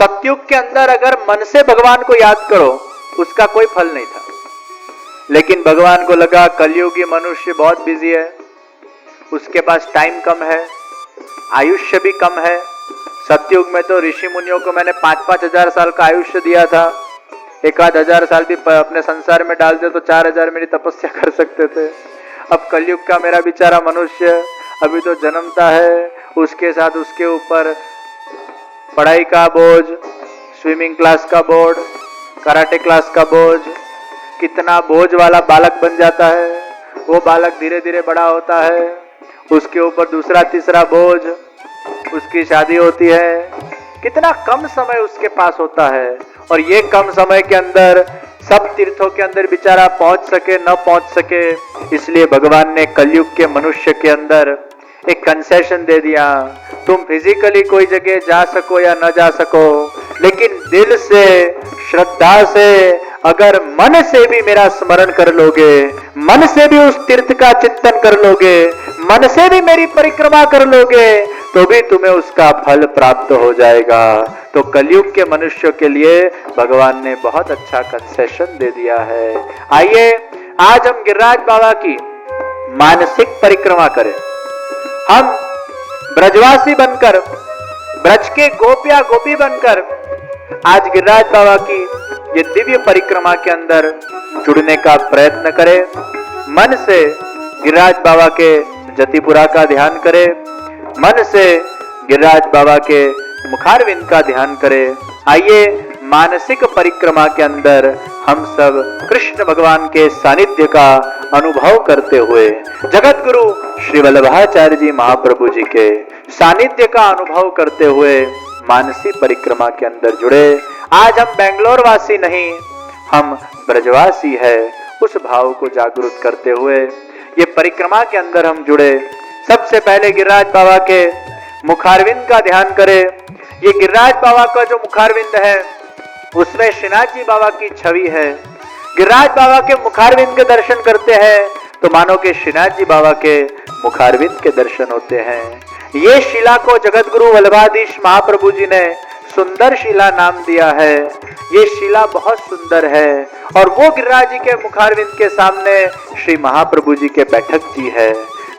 सतयुग के अंदर अगर मन से भगवान को याद करो उसका कोई फल नहीं था, लेकिन भगवान को लगा कलयुगी मनुष्य बहुत बिजी है, उसके पास टाइम कम है, आयुष्य भी कम है। सतयुग में तो ऋषि मुनियों को मैंने 5-5 हजार साल का आयुष्य दिया था, 1-आध हजार साल भी अपने संसार में डाल दे तो 4,000 मेरी तपस्या कर सकते थे। अब कलयुग का मेरा बेचारा मनुष्य अभी तो जन्मता है, उसके साथ उसके ऊपर पढ़ाई का बोझ, स्विमिंग क्लास का बोझ, कराटे क्लास का बोझ, कितना बोझ वाला बालक बन जाता है। वो बालक धीरे धीरे बड़ा होता है, उसके ऊपर दूसरा तीसरा बोझ, उसकी शादी होती है, कितना कम समय उसके पास होता है। और ये कम समय के अंदर सब तीर्थों के अंदर बेचारा पहुंच सके न पहुंच सके, इसलिए भगवान ने कलयुग के मनुष्य के अंदर एक कंसेशन दे दिया। तुम फिजिकली कोई जगह जा सको या न जा सको, लेकिन दिल से, श्रद्धा से, अगर मन से भी मेरा स्मरण कर लोगे, मन से भी उस तीर्थ का चिंतन कर लोगे, मन से भी मेरी परिक्रमा कर लोगे, तो भी तुम्हें उसका फल प्राप्त हो जाएगा। तो कलयुग के मनुष्यों के लिए भगवान ने बहुत अच्छा कंसेशन दे दिया है। आइए आज हम गिरिराज बाबा की मानसिक परिक्रमा करें। हम ब्रजवासी बनकर, ब्रज के गोपिया गोपी बनकर आज गिरिराज बाबा की ये दिव्य परिक्रमा के अंदर जुड़ने का प्रयत्न करें। मन से गिरिराज बाबा के जतिपुरा का ध्यान करें, मन से गिरिराज बाबा के मुखारविंद का ध्यान करें। आइए मानसिक परिक्रमा के अंदर हम सब कृष्ण भगवान के सानिध्य का अनुभव करते हुए जगत गुरु श्री वल्लभाचार्य जी महाप्रभु जी के सानिध्य का अनुभव करते हुए मानसिक परिक्रमा के अंदर जुड़े। आज हम बेंगलोर वासी नहीं, हम ब्रजवासी है, उस भाव को जागृत करते हुए ये परिक्रमा के अंदर हम जुड़े। सबसे पहले गिरिराज बाबा के मुखारविंद का ध्यान करें। ये गिरिराज बाबा का जो मुखारविंद है उसमें श्रीनाथ जी बाबा की छवि है। गिरिराज बाबा के मुखारविंद के दर्शन करते हैं तो मानो कि श्रीनाथ जी बाबा के मुखारविंद के दर्शन होते हैं। ये शिला को जगत गुरु वल्लभाधीश महाप्रभु जी ने सुंदर शिला नाम दिया है। ये शिला बहुत सुंदर है और वो गिरिराज जी के मुखारविंद के सामने श्री महाप्रभु जी के बैठक जी है।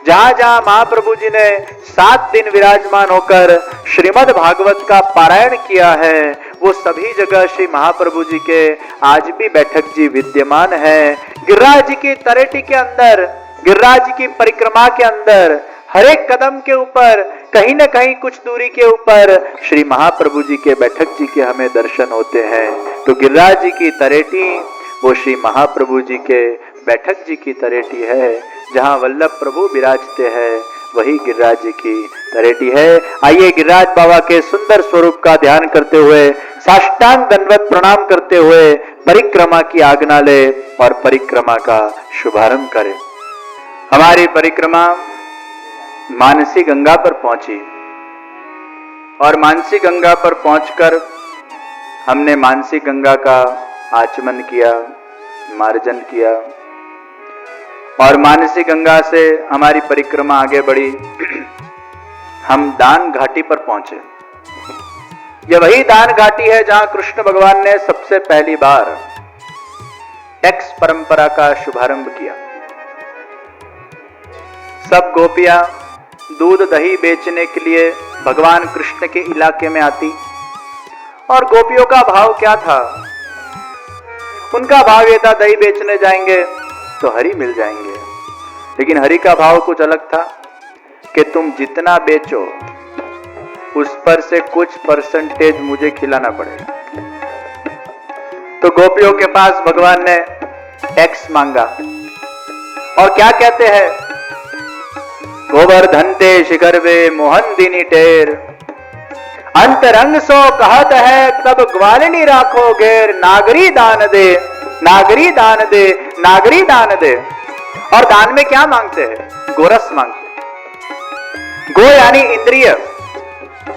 जहां जहां महाप्रभु जी ने 7 दिन विराजमान होकर श्रीमद् भागवत का पारायण किया है, वो सभी जगह श्री महाप्रभु जी के आज भी बैठक जी विद्यमान है। गिरिराज जी की तरेटी के अंदर, गिरिराज जी की परिक्रमा के अंदर हर एक कदम के ऊपर कहीं न कहीं कुछ दूरी के ऊपर श्री महाप्रभु जी के बैठक जी के हमें दर्शन होते हैं। तो गिरिराज जी की तरेटी वो श्री महाप्रभु जी के बैठक जी की तरेटी है। जहां वल्लभ प्रभु विराजते हैं वही गिरिराज जी की तरेटी है। आइए गिरिराज बाबा के सुंदर स्वरूप का ध्यान करते हुए, साष्टांग दंडवत प्रणाम करते हुए परिक्रमा की आज्ञा ले और परिक्रमा का शुभारंभ करें। हमारी परिक्रमा मानसी गंगा पर पहुंची और मानसी गंगा पर पहुंचकर हमने मानसी गंगा का आचमन किया, मार्जन किया और मानसी गंगा से हमारी परिक्रमा आगे बढ़ी। हम दान घाटी पर पहुंचे। यह वही दान घाटी है जहां कृष्ण भगवान ने सबसे पहली बार टैक्स परंपरा का शुभारंभ किया। सब गोपियां दूध दही बेचने के लिए भगवान कृष्ण के इलाके में आती और गोपियों का भाव क्या था? उनका भाव ये था दही बेचने जाएंगे तो हरि मिल जाएंगे, लेकिन हरि का भाव कुछ अलग था कि तुम जितना बेचो उस पर से कुछ परसेंटेज मुझे खिलाना पड़ेगा। तो गोपियों के पास भगवान ने टैक्स मांगा और क्या कहते हैं? गोवर्धन ते शिखर वे मोहन दिनी टेर, अंतरंग सो कहत है तब ग्वालिनी राखो घेर, नागरी दान दे, नागरी दान दे, नागरी दान दे। और दान में क्या मांगते हैं? गोरस मांगते हैं। गो यानी इंद्रिय,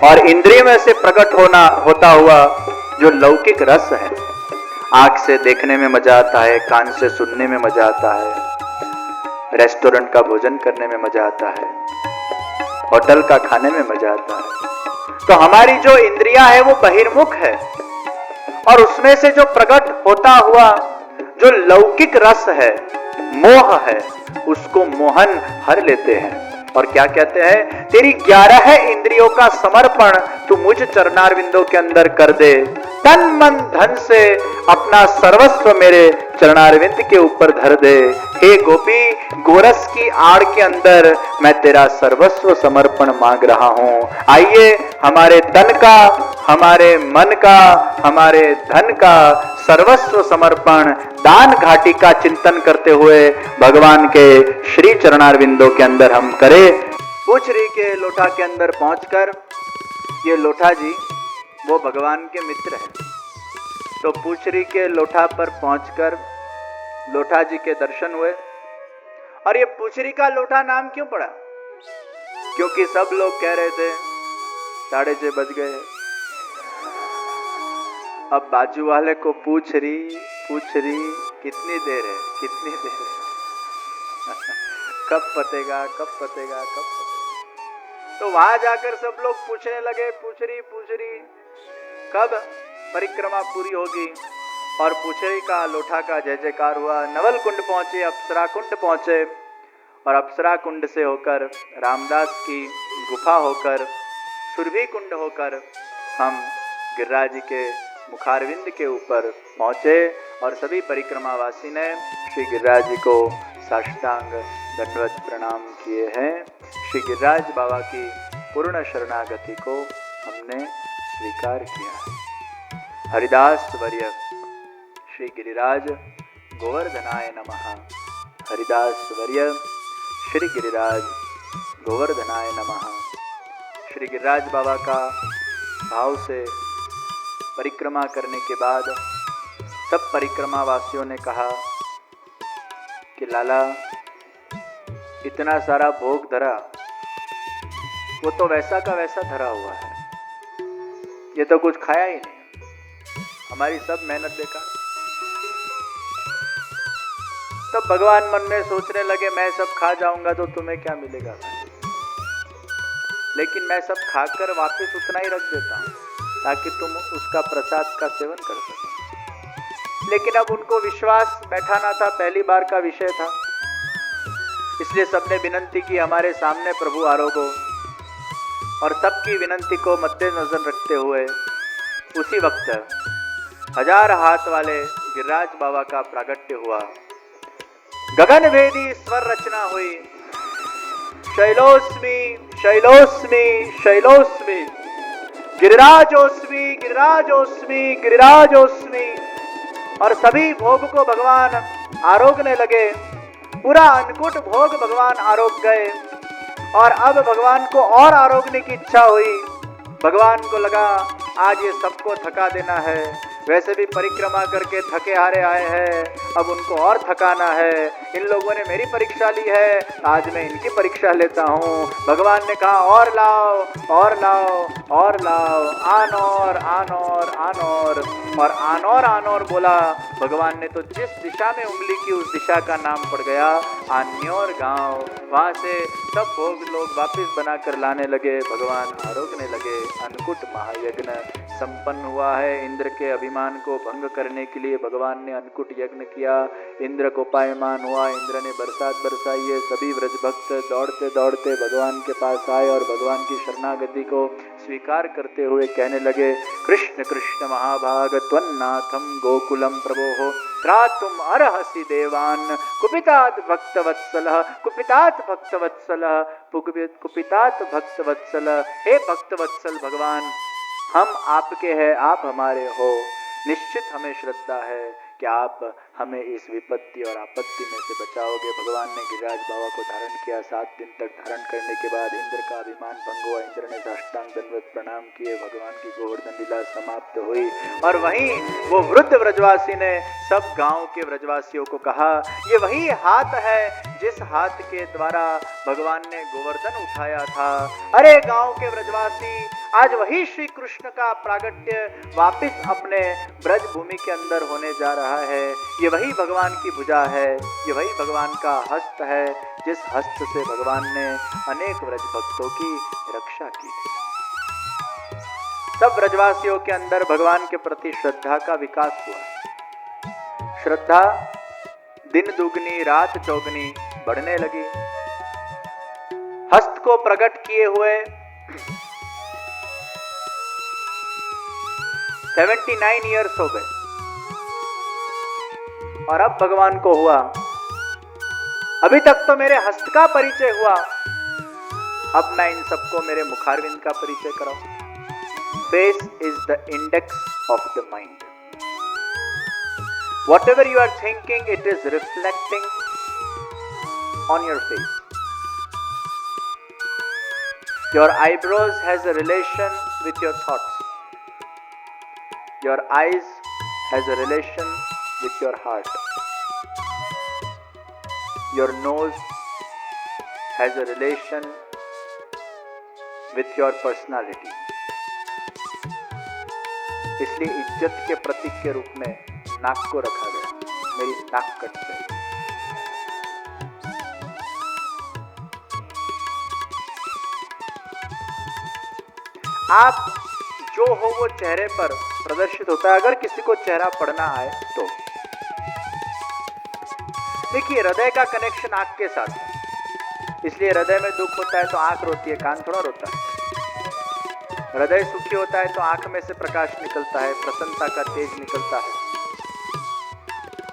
और इंद्रिय में से प्रकट होता हुआ जो लौकिक रस है। आंख से देखने में मजा आता है, कान से सुनने में मजा आता है, रेस्टोरेंट का भोजन करने में मजा आता है, होटल का खाने में मजा आता है, तो हमारी जो इंद्रियां है वो बहिर्मुख है, और उसमें से जो प्रकट होता हुआ जो लौकिक रस है, मोह है, उसको मोहन हर लेते हैं। और क्या कहते हैं, तेरी 11 इंद्रियों का समर्पण तू मुझ चरणारविंदों के अंदर कर दे, तन मन धन से अपना सर्वस्व मेरे चरणारविंद के ऊपर धर दे। हे गोपी, गोरस की आड़ के अंदर मैं तेरा सर्वस्व समर्पण मांग रहा हूं। आइए हमारे तन का, हमारे मन का, हमारे धन का सर्वस्व समर्पण दान घाटी का चिंतन करते हुए भगवान के श्री चरणारविंदों के अंदर हम करें। पूछरी के लोटा के अंदर पहुंचकर, ये लोटा जी वो भगवान के मित्र हैं, तो पूछरी के लोटा पर पहुंचकर लोटा जी के दर्शन हुए। और ये पूछरी का लोटा नाम क्यों पड़ा? क्योंकि सब लोग कह रहे थे 6:30 बज गए। अब बाजू वाले को पूछ रही कितनी देर है, कितनी देर है कब पतेगा, कब पतेगा, कब पतेगा। तो वहां जाकर सब लोग पूछने लगे, पूछ रही कब परिक्रमा पूरी होगी। और पूछरी का लोटा का जय जयकार हुआ। नवल कुंड पहुंचे, अप्सरा कुंड पहुंचे, और अप्सरा कुंड से होकर रामदास की गुफा होकर सुरभि कुंड होकर हम गिरिराज जी के मुखारविंद के ऊपर पहुंचे। और सभी परिक्रमावासी ने श्री गिरिराज जी को साष्टांग दंडवत प्रणाम किए हैं। श्री गिरिराज बाबा की पूर्ण शरणागति को हमने स्वीकार किया है। हरिदास वर्य श्री गिरिराज गोवर्धनाय नमः। हरिदास वर्य श्री गिरिराज गोवर्धनाय नमः। श्री गिरिराज बाबा का भाव से परिक्रमा करने के बाद सब परिक्रमा वासियों ने कहा कि लाला, इतना सारा भोग धरा, वो तो वैसा का वैसा धरा हुआ है, ये तो कुछ खाया ही नहीं, हमारी सब मेहनत बेकार। तब भगवान मन में सोचने लगे, मैं सब खा जाऊंगा तो तुम्हें क्या मिलेगा, लेकिन मैं सब खाकर वापस उतना ही रख देता हूं ताकि तुम उसका प्रसाद का सेवन कर सको। लेकिन अब उनको विश्वास बैठा ना था, पहली बार का विषय था, इसलिए सबने विनंती की हमारे सामने प्रभु आरोगो। और सबकी विनंती को मद्देनजर रखते हुए उसी वक्त 1000 हाथ वाले गिरिराज बाबा का प्रागट्य हुआ। गगन भेदी स्वर रचना हुई, शैलोस्मि शैलोस्मि शैलोस्मि, गिरिराजोस्मि गिरिराजोस्मि गिरिराजोस्मि। और सभी भोग को भगवान आरोगने लगे। पूरा अन्नकूट भोग भगवान आरोग गए। और अब भगवान को और आरोगने की इच्छा हुई। भगवान को लगा आज ये सबको थका देना है, वैसे भी परिक्रमा करके थके हारे आए हैं, अब उनको और थकाना है। इन लोगों ने मेरी परीक्षा ली है, आज मैं इनकी परीक्षा लेता हूँ। भगवान ने कहा और लाओ और लाओ और लाओ, आनौर आनौर आनौर। और आनौर आनौर बोला भगवान ने, तो जिस दिशा में उंगली की उस दिशा का नाम पड़ गया आन्योर गांव। वहां से सब भोग लोग वापस बनाकर लाने लगे, भगवान आरोगने लगे। अन्नकूट महायज्ञ संपन्न हुआ है। इंद्र के अभिमान को भंग करने के लिए भगवान ने अन्नकूट यज्ञ किया। इंद्र को पायमान हुआ, इंद्र ने बरसात बरसाई है। सभी व्रज भक्त दौड़ते दौड़ते भगवान के पास आए और भगवान की शरणागति को स्वीकार करते हुए कहने लगे, कृष्ण कृष्ण महाभाग त्वन्नाथम गोकुलम प्रभोः त्रातुम अर्हसि देवान् कुपितात् भक्तवत्सलः कुपितात् भक्तवत्सलः कुपितात् भक्तवत्सलः। हे भक्तवत्सल भगवान, हम आपके हैं, आप हमारे हो। निश्चित हमें श्रद्धा है कि आप हमें इस विपत्ति और आपत्ति में से बचाओगे। भगवान ने गिरिराज बाबा को धारण किया। 7 दिन तक धारण करने के बाद इंद्र का अभिमान भंग हुआ। इंद्र ने साष्टांग दंडवत प्रणाम किए। भगवान की गोवर्धन लीला समाप्त हुई। और वहीं वो वृद्ध व्रजवासी ने सब गांव के व्रजवासियों को कहा, ये वही हाथ है जिस हाथ के द्वारा भगवान ने गोवर्धन उठाया था। अरे गांव के व्रजवासी, आज वही श्री कृष्ण का प्रागट्य वापिस अपने ब्रज भूमि के अंदर होने जा रहा है। ये वही भगवान की भुजा है, ये वही भगवान का हस्त है, जिस हस्त से भगवान ने अनेक व्रज भक्तों की रक्षा की थी। सब ब्रजवासियों के अंदर भगवान के प्रति श्रद्धा का विकास हुआ। श्रद्धा दिन दुगनी रात चौगनी बढ़ने लगी। हस्त को प्रकट किए हुए 79 ईयर्स हो गए और अब भगवान को हुआ, अभी तक तो मेरे हस्त का परिचय हुआ, अब मैं इन सबको मेरे मुखारविंद का परिचय कराऊं। Face is the index of the mind. Whatever you are thinking, it is reflecting on your face. Your eyebrows has a relation with your thoughts. Your eyes has a relation with your heart. Your nose has a relation with your personality. इसलिए इज्जत के प्रतीक के रूप में नाक को रखा गया। मेरी नाक कट गई। आप जो हो वो चेहरे पर प्रदर्शित होता है। अगर किसी को चेहरा पढ़ना आए तो देखिए, हृदय का कनेक्शन आंख के साथ है, इसलिए हृदय में दुख होता है तो आंख रोती है, कान थोड़ा रोता है। हृदय सुखी होता है तो आंख में से प्रकाश निकलता है, प्रसन्नता का तेज निकलता है।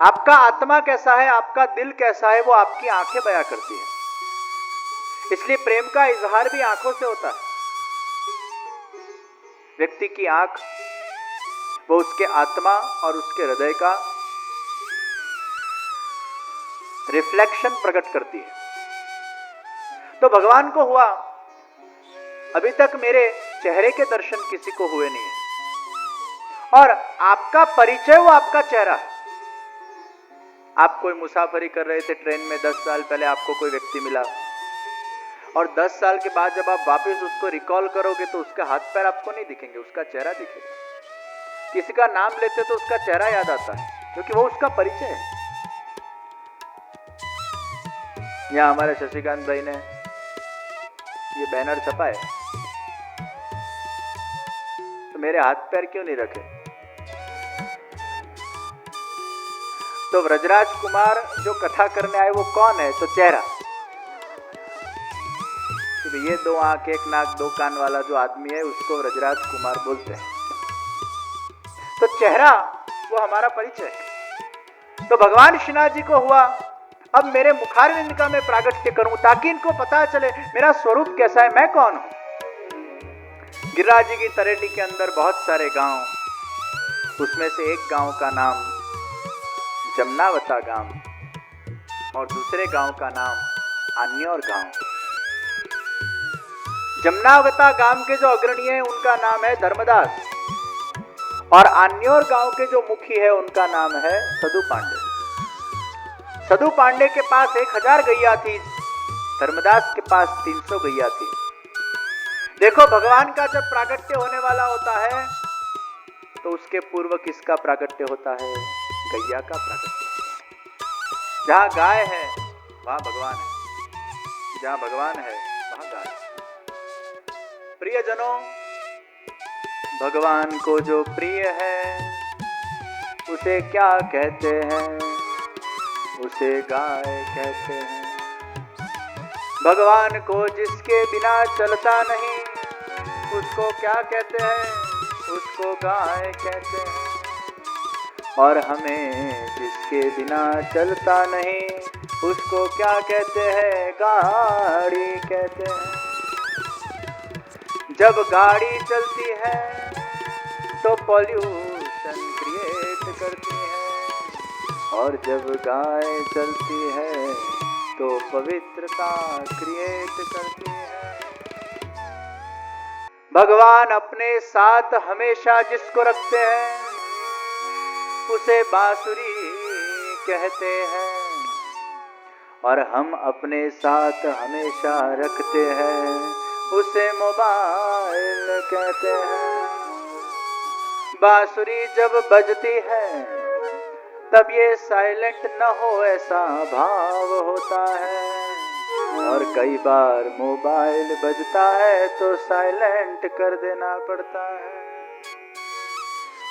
आपका आत्मा कैसा है, आपका दिल कैसा है, वो आपकी आंखें बयां करती है। इसलिए प्रेम का इजहार भी आंखों से होता है। व्यक्ति की आंख वो उसके आत्मा और उसके हृदय का रिफ्लेक्शन प्रकट करती है। तो भगवान को हुआ, अभी तक मेरे चेहरे के दर्शन किसी को हुए नहीं है। और आपका परिचय वो आपका चेहरा है। आप कोई मुसाफरी कर रहे थे ट्रेन में, 10 साल पहले आपको कोई व्यक्ति मिला और 10 साल के बाद जब आप वापस उसको रिकॉल करोगे तो उसका हाथ पैर आपको नहीं दिखेंगे, उसका चेहरा दिखेगा। किसी का नाम लेते तो उसका चेहरा याद आता है, क्योंकि वो उसका परिचय है। यहाँ हमारे शशिकांत भाई ने ये बैनर छपा है, तो मेरे हाथ पैर क्यों नहीं रखे? तो व्रजराज कुमार जो कथा करने आए वो कौन है? तो चेहरा। कि ये 2 आंख 1 नाक 2 कान वाला जो आदमी है उसको व्रजराज कुमार बोलते हैं। तो चेहरा वो हमारा परिचय है। तो भगवान श्रीनाथ जी को हुआ, अब मेरे मुखारविंद का मैं प्रागट्य करूं ताकि इनको पता चले मेरा स्वरूप कैसा है, मैं कौन हूं। गिरिराज जी की तरेटी के अंदर बहुत सारे गांव, उसमें से एक गांव का नाम जमनावता गांव और दूसरे गांव का नाम आन्योर गांव। जमनावता गांव के जो अग्रणी है उनका नाम है धर्मदास और आन्योर गांव के जो मुखी है उनका नाम है सदु पांडे। सदु पांडे के पास 1000 गैया थी, धर्मदास के पास 300 गैया थी। देखो, भगवान का जब प्रागट्य होने वाला होता है तो उसके पूर्व किसका प्रागट्य होता है? गैया का प्रागट्य होता है। जहां गाय है वहां भगवान है, जहां भगवान है वहां गाय है। प्रियजनों, भगवान को जो प्रिय है उसे क्या कहते हैं? उसे गाय कहते हैं। भगवान को जिसके बिना चलता नहीं उसको क्या कहते हैं? उसको गाय कहते हैं। और हमें जिसके बिना चलता नहीं उसको क्या कहते हैं? गाड़ी कहते हैं। जब गाड़ी चलती है तो पॉल्यूशन क्रिएट करती है और जब गाय चलती है तो पवित्रता क्रिएट करती है। भगवान अपने साथ हमेशा जिसको रखते हैं उसे बांसुरी कहते हैं और हम अपने साथ हमेशा रखते हैं उसे मोबाइल कहते हैं। बांसुरी जब बजती है तब ये साइलेंट न हो ऐसा भाव होता है और कई बार मोबाइल बजता है तो साइलेंट कर देना पड़ता है।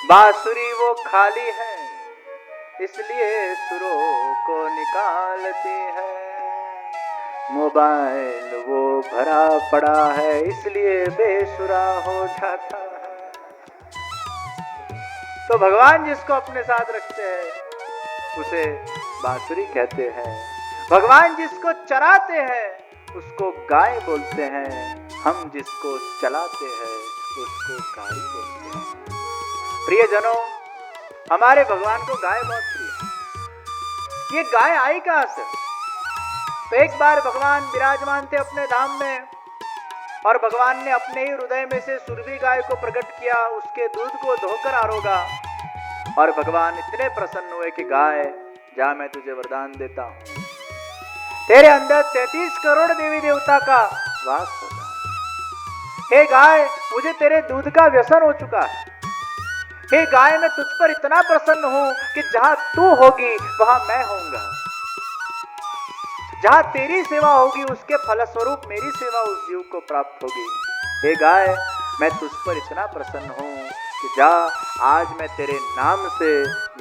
बांसुरी वो खाली है इसलिए सुरों को निकालती है, मोबाइल वो भरा पड़ा है इसलिए बेसुरा हो जाता है। तो भगवान जिसको अपने साथ रखते हैं उसे बांसुरी कहते हैं, भगवान जिसको चराते हैं उसको गाय बोलते हैं, हम जिसको चलाते हैं उसको गाड़ी बोलते हैं। प्रियजनों, हमारे भगवान को गाय बहुत प्रिय है। ये गाय आई कहां से? तो एक बार भगवान विराजमान थे अपने धाम में और भगवान ने अपने ही हृदय में से सुरभि गाय को प्रकट किया, उसके दूध को धोकर आरोगा और भगवान इतने प्रसन्न हुए कि गाय जा, मैं तुझे वरदान देता हूं, तेरे अंदर 33 करोड़ देवी देवता का वास होगा। हे गाय, मुझे तेरे दूध का व्यसन हो चुका है। हे गाय, मैं तुझ पर इतना प्रसन्न हूं कि जहां तू होगी वहां मैं होऊंगा, जहां तेरी सेवा होगी उसके फलस्वरूप मेरी सेवा उस जीव को प्राप्त होगी। हे गाय, मैं तुझ पर इतना प्रसन्न हूं कि जा, आज मैं तेरे नाम से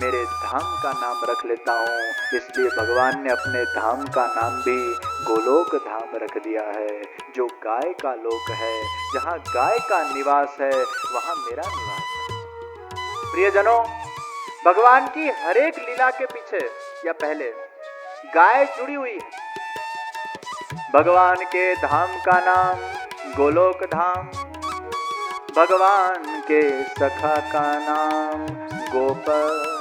मेरे धाम का नाम रख लेता हूं। इसलिए भगवान ने अपने धाम का नाम भी गोलोक धाम रख दिया है, जो गाय का लोक है। जहां गाय का निवास है वहां मेरा निवास है। प्रियजनों, भगवान की हर एक लीला के पीछे या पहले गाय जुड़ी हुई है। भगवान के धाम का नाम गोलोक धाम, भगवान के सखा का नाम गोपाल।